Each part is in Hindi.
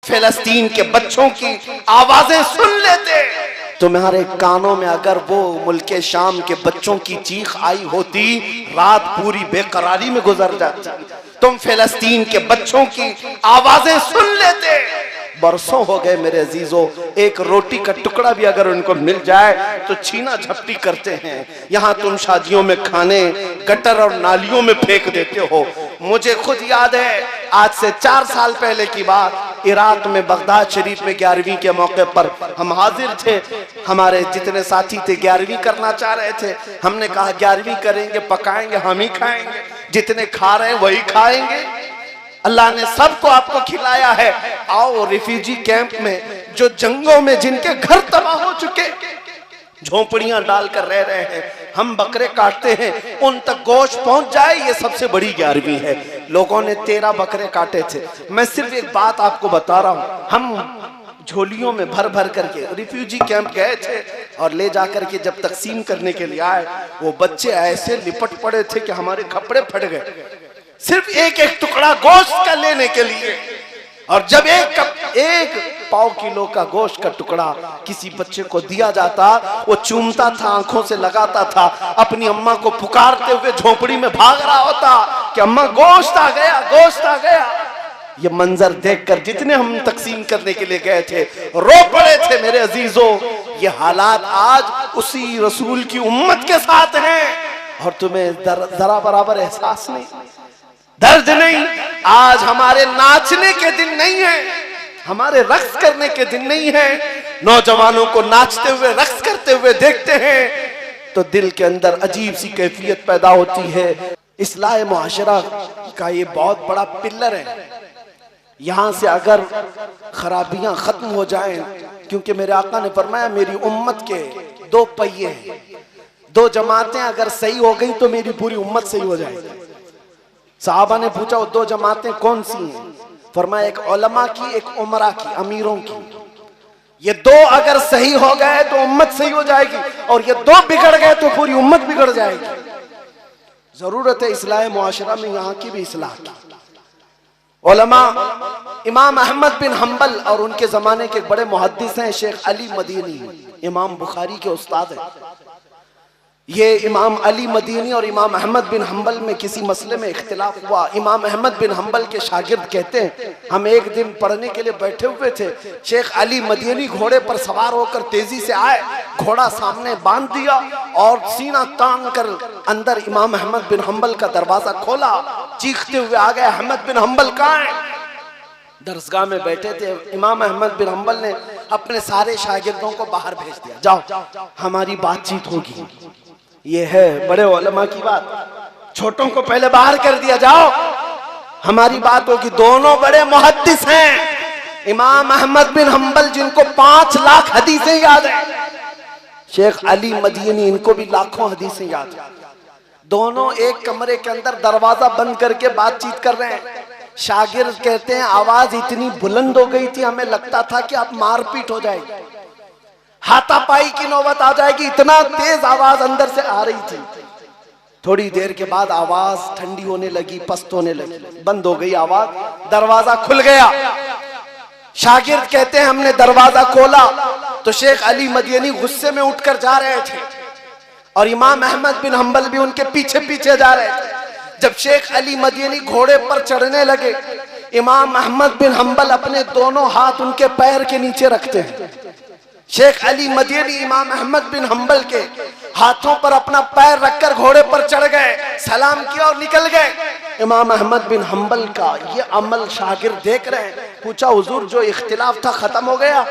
फिलिस्तीन के बच्चों की आवाजें सुन लेते। तुम्हारे कानों में अगर वो मुल्के शाम के बच्चों की चीख आई होती, रात पूरी बेकरारी में गुजर जाती। तुम फिलिस्तीन के बच्चों की आवाजें सुन लेते। बरसों हो गए मेरे अजीजों, एक रोटी का टुकड़ा भी अगर उनको मिल जाए तो छीना झपटी करते हैं। यहाँ तुम शादियों में खाने गटर और नालियों में फेंक देते हो। मुझे खुद याद है, आज से 4 साल पहले की बात, इराक में बगदाद शरीफ में 11वीं के मौके पर हम हाजिर थे। हमारे जितने साथी थे 11वीं करना चाह रहे थे। हमने कहा 11वीं करेंगे, पकाएंगे, हम ही खाएंगे, जितने खा रहे हैं वही खाएंगे। अल्लाह ने सबको आपको खिलाया है। आओ रिफ्यूजी कैंप में, जो जंगों में जिनके घर तबाह हो चुके, झोपड़ियां डालकर रह रहे हैं, हम बकरे काटते हैं, उन तक गोश्त पहुंच जाए, ये सबसे बड़ी 11वीं है। लोगों ने 13 बकरे काटे थे। मैं सिर्फ एक बात आपको बता रहा हूं, हम झोलियों में भर भर करके रिफ्यूजी कैंप गए थे और ले जाकर के जब तकसीम करने के लिए आए, वो बच्चे ऐसे लिपट पड़े थे कि हमारे कपड़े फट गए, सिर्फ एक एक टुकड़ा गोश्त का लेने के लिए। और जब एक पाव किलो का गोश्त का टुकड़ा किसी बच्चे को दिया जाता, वो चूमता था, आंखों से लगाता था, अपनी अम्मा को पुकारते हुए झोपड़ी में भाग रहा होता कि अम्मा गोश्त आ गया, गोश्त आ गया। ये मंजर देखकर जितने हम तकसीम करने के लिए गए थे रो पड़े थे मेरे अजीजों। ये हालात आज उसी रसूल की उम्मत के साथ हैं और तुम्हें जरा बराबर एहसास नहीं, दर्द नहीं। आज हमारे नाचने के दिन नहीं है, हमारे रक्स करने के दिन नहीं है। नौजवानों को नाचते हुए रक्स करते हुए देखते हैं तो दिल के अंदर अजीब सी कैफियत पैदा होती है। इस्लाह मुआशरा का ये बहुत बड़ा पिल्लर है। यहाँ से अगर खराबियां खत्म हो जाएं, क्योंकि मेरे आका ने फरमाया मेरी उम्मत के 2 पहिए हैं, 2 जमातें अगर सही हो गई तो मेरी पूरी उम्मत सही हो जाएगी। साहबा ने पूछा वो 2 जमातें कौन सी हैं? फरमाया एक उलमा की, एक उमरा की, अमीरों की। ये 2 अगर सही हो गए तो उम्मत सही हो जाएगी, और ये 2 बिगड़ गए तो पूरी उम्मत बिगड़ जाएगी। जरूरत है इस्लाह मुआशरा में यहाँ की भी इस्लाह की। उलमा इमाम अहमद बिन हम्बल और उनके जमाने के बड़े मुहद्दिस हैं शेख अली मदीनी, इमाम बुखारी के उस्ताद हैं। ये इमाम अली मदीनी और इमाम अहमद बिन हम्बल में किसी मसले में इख्तिलाफ हुआ। इमाम अहमद बिन हम्बल के शागिर्द कहते हैं हम एक दिन पढ़ने के लिए बैठे हुए थे, शेख अली मदीनी घोड़े पर सवार होकर तेजी से आए, घोड़ा सामने बांध दिया और सीना तान कर अंदर इमाम अहमद बिन हम्बल का दरवाजा खोला, चीखते हुए आ गए अहमद बिन हम्बल कहाँ है? दरसगाह में बैठे थे। इमाम अहमद बिन हम्बल ने अपने सारे शागिर्दों को बाहर भेज दिया, जाओ हमारी बातचीत होगी। ये है बड़े उलमा की बात। छोटों को पहले बाहर कर दिया, जाओ हमारी बात होगी। दोनों बड़े मुहद्दिस हैं। इमाम अहमद बिन हम्बल जिनको 5 लाख हदीसें याद है, शेख अली मदीनी इनको भी लाखों हदीसें याद है। दोनों एक कमरे के अंदर दरवाजा बंद करके बातचीत कर रहे हैं। शागिर्द कहते हैं आवाज इतनी बुलंद हो गई थी हमें लगता था कि आप मारपीट हो जाएगी, हाथापाई की नौबत आ जाएगी, इतना तेज आवाज अंदर से आ रही थी। थोड़ी देर के बाद आवाज ठंडी होने लगी, पस्त होने लगी, बंद हो गई आवाज, दरवाजा खुल गया। शागिर्द कहते हैं हमने दरवाजा खोला तो शेख अली मदीनी गुस्से में उठकर जा रहे थे और इमाम अहमद बिन हम्बल भी उनके पीछे पीछे जा रहे थे। जब शेख अली मदीनी घोड़े पर चढ़ने लगे, इमाम अहमद बिन हम्बल अपने दोनों हाथ उनके पैर के नीचे रखते हैं। शेख अली मदीनी इमाम अहमद बिन हम्बल के हाथों पर अपना पैर रखकर घोड़े पर चढ़ गए, सलाम किया और निकल गए। इमाम अहमद बिन हम्बल का ये अमल शागिर्द देख रहे हैं। पूछा हुजूर जो इख्तिलाफ था खत्म हो गया?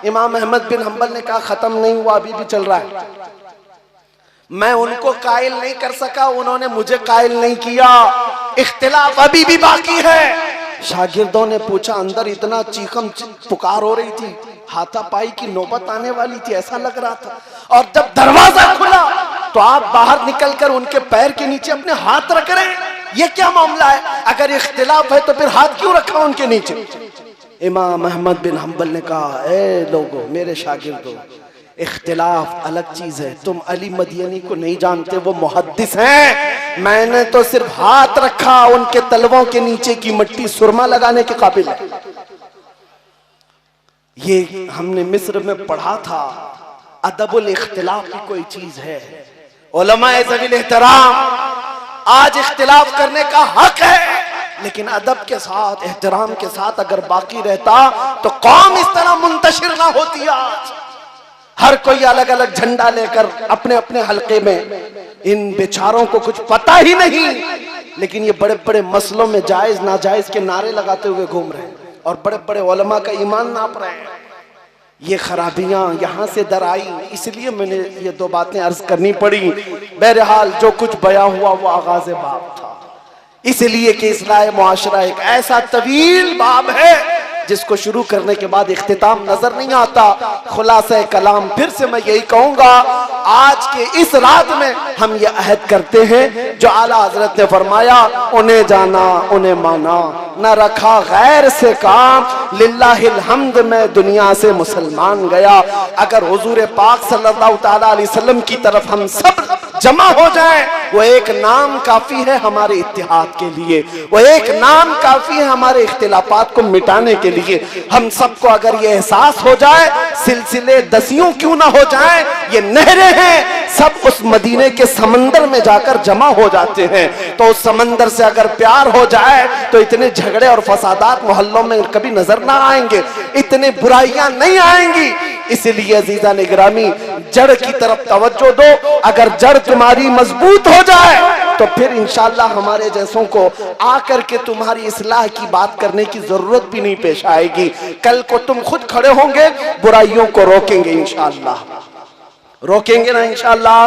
इमाम अहमद बिन हम्बल ने कहा खत्म नहीं हुआ, अभी भी चल रहा है। मैं उनको कायल नहीं कर सका, उन्होंने मुझे कायल नहीं किया, इख्तिलाफ अभी भी बाकी है। शागिर्दों ने पूछा अंदर इतना चीखम पुकार हो रही थी, हाथापाई की नौबत आने वाली थी ऐसा लग रहा था, और जब दरवाजा खुला तो आप बाहर निकलकर उनके पैर के नीचे अपने हाथ रख रहे हैं, ये क्या मामला है? अगर इख्तिलाफ है तो फिर हाथ क्यों रखा उनके नीचे? इमाम अहमद बिन हम्बल ने कहा ए लोगों, मेरे शागिर्दों, इख्तिलाफ अलग चीज है, तुम अली मदीनी को नहीं जानते, वो मुहद्दिस हैं। मैंने तो सिर्फ हाथ रखा, उनके तलवों के नीचे की मिट्टी सुरमा लगाने के काबिल है। ये हमने मिस्र में पढ़ा था, अदबुल इख्तिलाफ की कोई चीज है। उलमाए ज़वील एहतराम, आज इख्तिलाफ करने का हक है, लेकिन अदब के साथ, एहतराम के साथ अगर बाकी रहता तो कौम इस तरह मुंतशिर ना होती। आज हर कोई अलग अलग झंडा लेकर अपने अपने हलके में, इन बेचारों को कुछ पता ही नहीं, लेकिन ये बड़े बड़े मसलों में जायज नाजायज के नारे लगाते हुए घूम रहे हैं और बड़े बड़े उलमा का ईमान नाप रहे हैं। ये खराबियां यहां से दर आई, इसलिए मैंने ये दो बातें अर्ज करनी पड़ी। बहरहाल जो कुछ बयां हुआ वो आगाज़ बाब था, इसलिए कि इस्लाह मुआशरा एक ऐसा तवील बाब है जिसको शुरू करने के बाद इख्तिताम नजर नहीं आता। खुलासा कलाम फिर से मैं यही कहूंगा, आज के इस रात में हम ये अहद करते हैं जो आला हजरत ने फरमाया, उन्हें जाना उन्हें माना, न रखा गैर से काम, लिल्लाहिल हम्द में दुनिया से मुसलमान गया। अगर हुजूर पाक सल्लल्लाहु तआला अलैहि वसल्लम की तरफ हम सब जमा हो जाए, वो एक नाम काफी है हमारे इत्तिहाद के लिए, वो एक नाम काफी है हमारे इख्तिलाफात को मिटाने के लिए। हम सबको अगर ये एहसास हो जाए, सिलसिले दसियों क्यों ना हो जाए, ये नहरें हैं, सब उस मदीने के समंदर में जाकर जमा हो जाते हैं। तो उस समंदर से अगर प्यार हो जाए तो इतने झगड़े और फसादात मोहल्लों में कभी नजर ना आएंगे, इतने बुराइयां नहीं आएंगी। इसलिए अजीजा निगरामी, जड़ की तरफ तवज्जो दो। अगर जड़ तुम्हारी मजबूत हो जाए तो फिर इंशाअल्लाह हमारे जैसों को आकर के तुम्हारी इस्लाह की बात करने की जरूरत भी नहीं पेश आएगी। कल को तुम खुद खड़े होंगे, बुराइयों को रोकेंगे इंशाअल्लाह, रोकेंगे ना इंशाअल्लाह।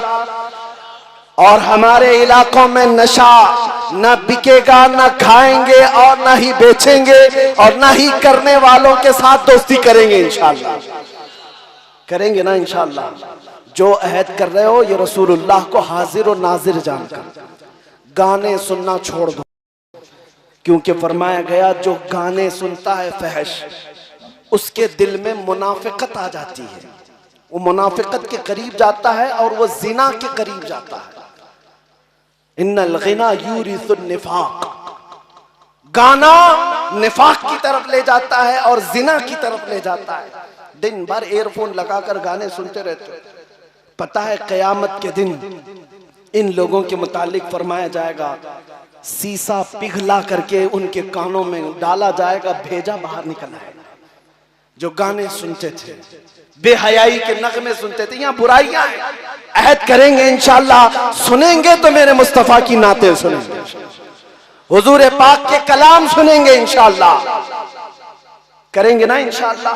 और हमारे इलाकों में नशा न बिकेगा, न खाएंगे और न ही बेचेंगे, और न ही करने वालों के साथ दोस्ती करेंगे इंशाअल्लाह, करेंगे ना इंशाअल्लाह। जो अहद कर रहे हो ये रसूलुल्लाह को हाजिर और नाजिर जानकर गाने सुनना छोड़ दो, क्योंकि फरमाया गया जो गाने सुनता है फहश, उसके दिल में मुनाफिकत आ जाती है, वो मुनाफिकत के करीब जाता है और वो जिना के करीब जाता है। इन्नल गिना यूरिसुन निफाक, गाना निफाक की तरफ ले जाता है और जिना की तरफ ले जाता है। दिन भर एयरफोन लगाकर गाने सुनते रहते हो, पता है क़यामत के दिन इन लोगों के मुतालिक फरमाया जाएगा, सीसा पिघला करके उनके कानों में डाला जाएगा, भेजा बाहर निकल आएगा। जो गाने सुनते थे, बेहयाई के नगमे सुनते थे, यहाँ बुराइयां हैं। अहद करेंगे इंशाअल्लाह, सुनेंगे तो मेरे मुस्तफा की नाते सुनेंगे, हुजूर पाक के कलाम सुनेंगे इंशाअल्लाह, करेंगे ना इंशाअल्लाह।